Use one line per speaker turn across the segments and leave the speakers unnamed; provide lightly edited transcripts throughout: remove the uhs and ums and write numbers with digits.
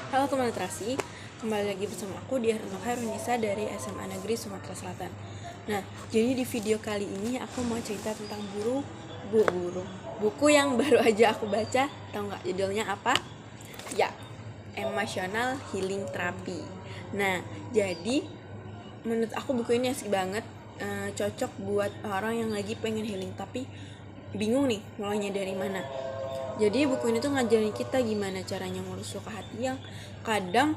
Halo teman literasi, kembali lagi bersama aku di Hairunisa dari SMA Negeri Sumatera Selatan. Nah, jadi di video kali ini aku mau cerita tentang buku yang baru aja aku baca. Tahu nggak judulnya apa? Ya, Emotional Healing Therapy. Nah, jadi menurut aku buku ini asik banget, cocok buat orang yang lagi pengen healing tapi bingung nih mulainya dari mana. Jadi buku ini tuh ngajarin kita gimana caranya ngurus suka hati yang kadang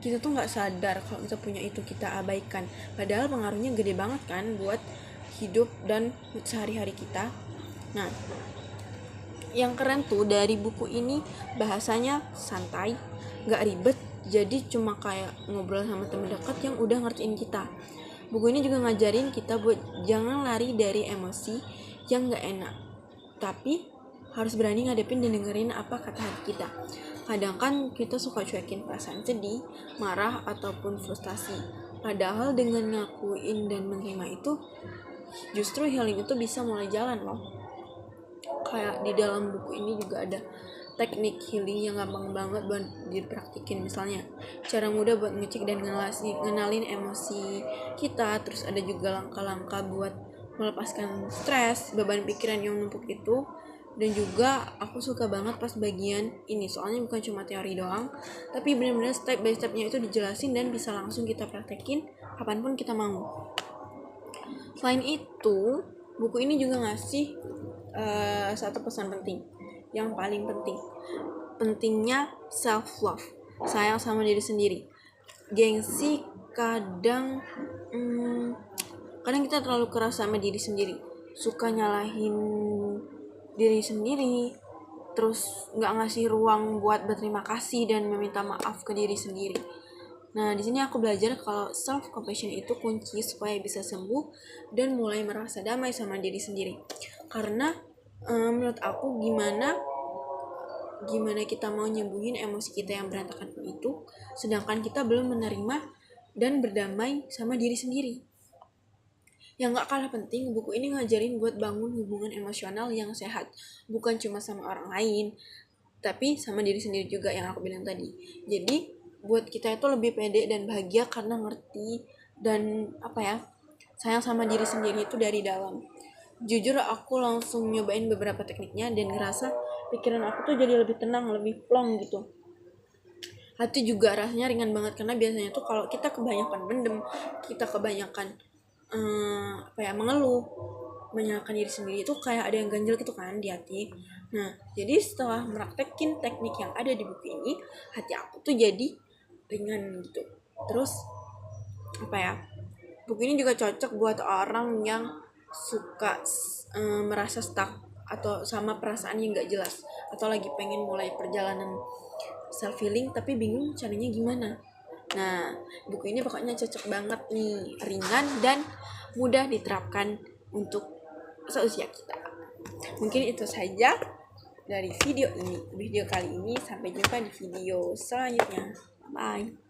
kita tuh nggak sadar kalau kita punya itu, kita abaikan. Padahal pengaruhnya gede banget kan buat hidup dan sehari-hari kita. Nah, yang keren tuh dari buku ini bahasanya santai, nggak ribet. Jadi cuma kayak ngobrol sama teman dekat yang udah ngertiin kita. Buku ini juga ngajarin kita buat jangan lari dari emosi yang nggak enak, tapi harus berani ngadepin dan dengerin apa kata hati kita. Kadang kan kita suka cuekin perasaan sedih, marah, ataupun frustasi. Padahal dengan ngakuin dan menerima itu, justru healing itu bisa mulai jalan loh. Kayak di dalam buku ini juga ada teknik healing yang gampang banget buat dipraktikin. Misalnya cara mudah buat ngecek dan ngenalin emosi kita. Terus ada juga langkah-langkah buat melepaskan stres, beban pikiran yang numpuk itu. Dan juga aku suka banget pas bagian ini, soalnya bukan cuma teori doang, tapi benar-benar step by stepnya itu dijelasin dan bisa langsung kita praktekin kapanpun kita mau. Selain itu, buku ini juga ngasih satu pesan penting, yang paling pentingnya self love, sayang sama diri sendiri. Gengsi kadang kita terlalu keras sama diri sendiri, suka nyalahin diri sendiri, terus nggak ngasih ruang buat berterima kasih dan meminta maaf ke diri sendiri. Nah, di sini aku belajar kalau self compassion itu kunci supaya bisa sembuh dan mulai merasa damai sama diri sendiri. Karena menurut aku gimana kita mau nyembuhin emosi kita yang berantakan itu, sedangkan kita belum menerima dan berdamai sama diri sendiri. Yang gak kalah penting, buku ini ngajarin buat bangun hubungan emosional yang sehat. Bukan cuma sama orang lain, tapi sama diri sendiri juga yang aku bilang tadi. Jadi, buat kita itu lebih pede dan bahagia karena ngerti dan sayang sama diri sendiri itu dari dalam. Jujur aku langsung nyobain beberapa tekniknya dan ngerasa pikiran aku tuh jadi lebih tenang, lebih plong gitu. Hati juga rasanya ringan banget karena biasanya tuh kalau kita kebanyakan mendem, kita kebanyakan mengeluh, menyalahkan diri sendiri itu kayak ada yang ganjel gitu kan di hati. Nah, jadi setelah meraktekin teknik yang ada di buku ini, hati aku tuh jadi ringan gitu. Terus buku ini juga cocok buat orang yang suka merasa stuck atau sama perasaan yang gak jelas, atau lagi pengen mulai perjalanan self healing tapi bingung caranya gimana. Nah, buku ini pokoknya cocok banget nih, ringan dan mudah diterapkan untuk seusia kita. Mungkin itu saja dari video kali ini. Sampai jumpa di video selanjutnya. Bye.